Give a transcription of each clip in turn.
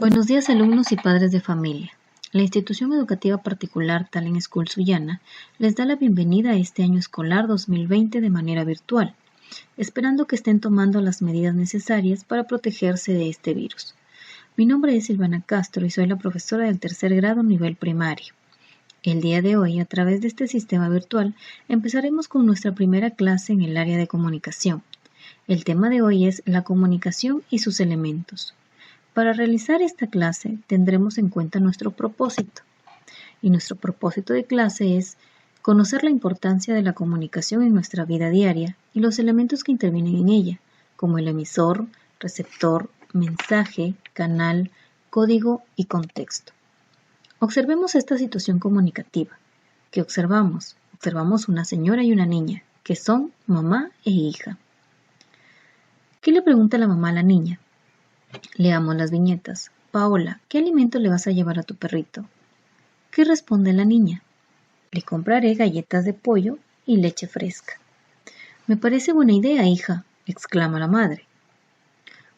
Buenos días, alumnos y padres de familia. La institución educativa particular Talent School Sullana les da la bienvenida a este año escolar 2020 de manera virtual, esperando que estén tomando las medidas necesarias para protegerse de este virus. Mi nombre es Silvana Castro y soy la profesora del tercer grado nivel primario. El día de hoy, a través de este sistema virtual, empezaremos con nuestra primera clase en el área de comunicación. El tema de hoy es la comunicación y sus elementos. Para realizar esta clase tendremos en cuenta nuestro propósito. Y nuestro propósito de clase es conocer la importancia de la comunicación en nuestra vida diaria y los elementos que intervienen en ella, como el emisor, receptor, mensaje, canal, código y contexto. Observemos esta situación comunicativa. ¿Qué observamos? Observamos una señora y una niña, que son mamá e hija. ¿Qué le pregunta la mamá a la niña? Leamos las viñetas. Paola, ¿qué alimento le vas a llevar a tu perrito? ¿Qué responde la niña? Le compraré galletas de pollo y leche fresca. Me parece buena idea, hija, exclama la madre.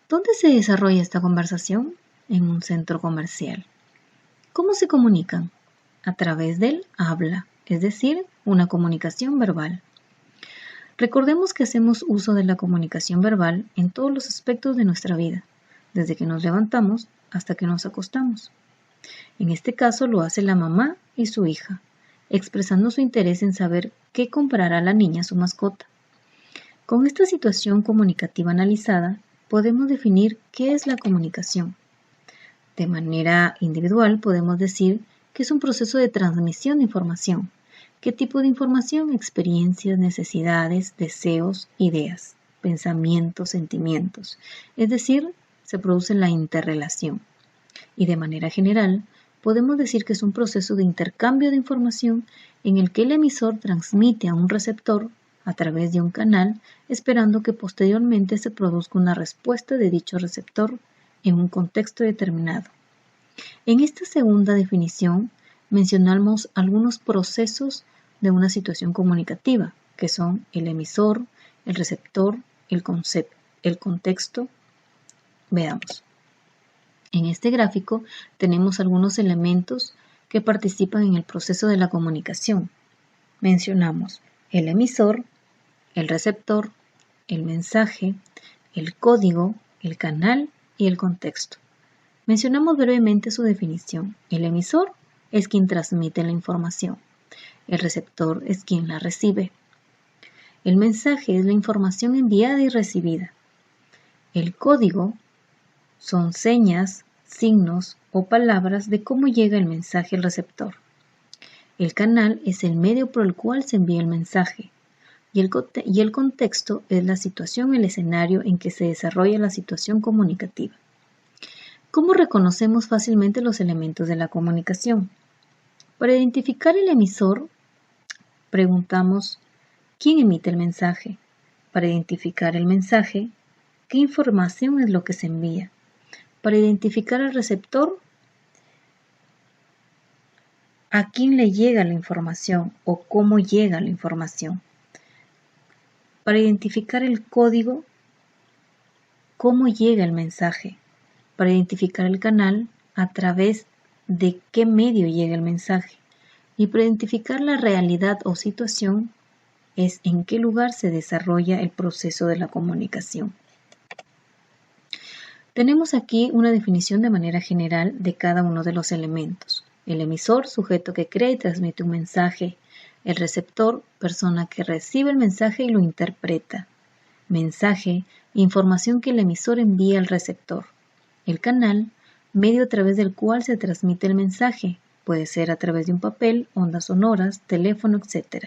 ¿Dónde se desarrolla esta conversación? En un centro comercial. ¿Cómo se comunican? A través del habla, es decir, una comunicación verbal. Recordemos que hacemos uso de la comunicación verbal en todos los aspectos de nuestra vida, desde que nos levantamos hasta que nos acostamos. En este caso lo hace la mamá y su hija, expresando su interés en saber qué comprará la niña a su mascota. Con esta situación comunicativa analizada, podemos definir qué es la comunicación. De manera individual podemos decir que es un proceso de transmisión de información. ¿Qué tipo de información? Experiencias, necesidades, deseos, ideas, pensamientos, sentimientos. Es decir, se produce la interrelación. Y de manera general, podemos decir que es un proceso de intercambio de información en el que el emisor transmite a un receptor a través de un canal, esperando que posteriormente se produzca una respuesta de dicho receptor en un contexto determinado. En esta segunda definición, mencionamos algunos procesos de una situación comunicativa, que son el emisor, el receptor, el contexto. Veamos. En este gráfico tenemos algunos elementos que participan en el proceso de la comunicación. Mencionamos el emisor, el receptor, el mensaje, el código, el canal y el contexto. Mencionamos brevemente su definición. El emisor es quien transmite la información. El receptor es quien la recibe. El mensaje es la información enviada y recibida. El código son señas, signos o palabras de cómo llega el mensaje al receptor. El canal es el medio por el cual se envía el mensaje. Y el contexto es la situación, el escenario en que se desarrolla la situación comunicativa. ¿Cómo reconocemos fácilmente los elementos de la comunicación? Para identificar el emisor, preguntamos ¿quién emite el mensaje? Para identificar el mensaje, ¿qué información es lo que se envía? Para identificar al receptor, ¿a quién le llega la información o cómo llega la información? Para identificar el código, ¿cómo llega el mensaje? Para identificar el canal, a través de qué medio llega el mensaje. Y para identificar la realidad o situación, es en qué lugar se desarrolla el proceso de la comunicación. Tenemos aquí una definición de manera general de cada uno de los elementos. El emisor, sujeto que crea y transmite un mensaje. El receptor, persona que recibe el mensaje y lo interpreta. Mensaje, información que el emisor envía al receptor. El canal, medio a través del cual se transmite el mensaje. Puede ser a través de un papel, ondas sonoras, teléfono, etc.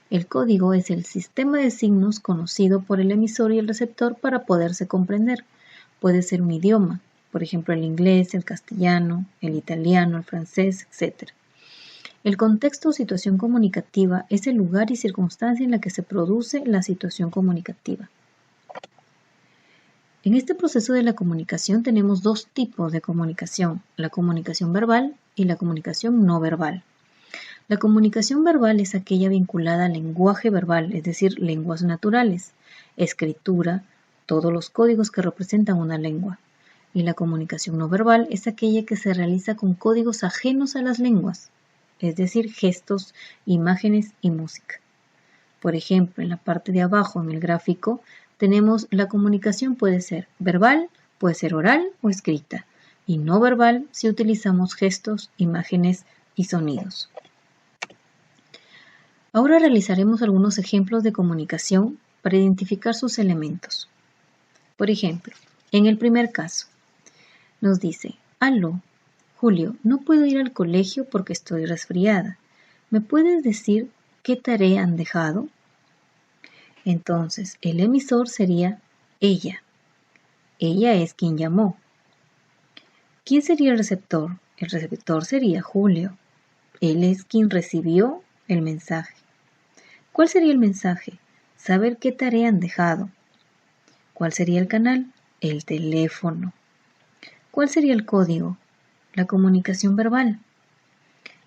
El código es el sistema de signos conocido por el emisor y el receptor para poderse comprender. Puede ser un idioma, por ejemplo el inglés, el castellano, el italiano, el francés, etc. El contexto o situación comunicativa es el lugar y circunstancia en la que se produce la situación comunicativa. En este proceso de la comunicación tenemos dos tipos de comunicación, la comunicación verbal y la comunicación no verbal. La comunicación verbal es aquella vinculada al lenguaje verbal, es decir, lenguas naturales, escritura, todos los códigos que representan una lengua. Y la comunicación no verbal es aquella que se realiza con códigos ajenos a las lenguas, es decir, gestos, imágenes y música. Por ejemplo, en la parte de abajo en el gráfico tenemos la comunicación puede ser verbal, puede ser oral o escrita, y no verbal si utilizamos gestos, imágenes y sonidos. Ahora realizaremos algunos ejemplos de comunicación para identificar sus elementos. Por ejemplo, en el primer caso, nos dice, aló, Julio, no puedo ir al colegio porque estoy resfriada. ¿Me puedes decir qué tarea han dejado? Entonces, el emisor sería ella. Ella es quien llamó. ¿Quién sería el receptor? El receptor sería Julio. Él es quien recibió el mensaje. ¿Cuál sería el mensaje? Saber qué tarea han dejado. ¿Cuál sería el canal? El teléfono. ¿Cuál sería el código? La comunicación verbal.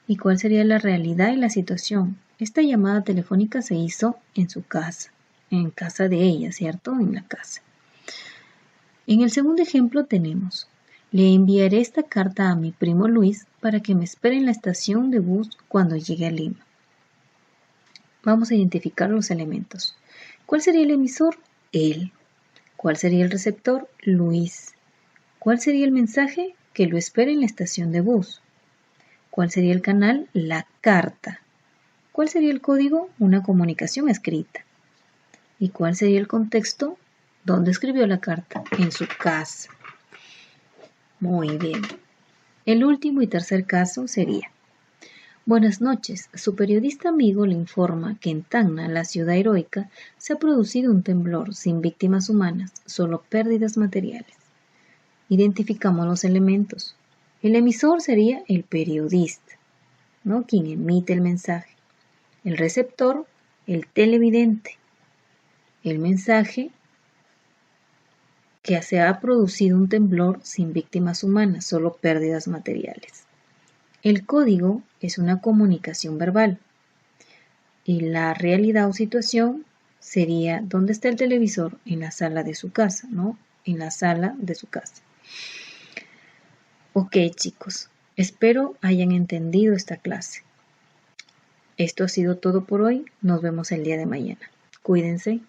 ¿Y cuál sería la realidad y la situación? Esta llamada telefónica se hizo en su casa, en casa de ella, ¿cierto? En la casa. En el segundo ejemplo tenemos, le enviaré esta carta a mi primo Luis para que me espere en la estación de bus cuando llegue a Lima. Vamos a identificar los elementos. ¿Cuál sería el emisor? Él. ¿Cuál sería el receptor? Luis. ¿Cuál sería el mensaje? Que lo espere en la estación de bus. ¿Cuál sería el canal? La carta. ¿Cuál sería el código? Una comunicación escrita. ¿Y cuál sería el contexto? ¿Dónde escribió la carta? En su casa. Muy bien. El último y tercer caso sería: buenas noches, su periodista amigo le informa que en Tacna, la ciudad heroica, se ha producido un temblor sin víctimas humanas, solo pérdidas materiales. Identificamos los elementos. El emisor sería el periodista, ¿no? Quien emite el mensaje. El receptor, el televidente. El mensaje, que se ha producido un temblor sin víctimas humanas, solo pérdidas materiales. El código es una comunicación verbal. Y la realidad o situación sería, ¿dónde está el televisor? En la sala de su casa, ¿no? En la sala de su casa. Ok, chicos, espero hayan entendido esta clase. Esto ha sido todo por hoy. Nos vemos el día de mañana. Cuídense.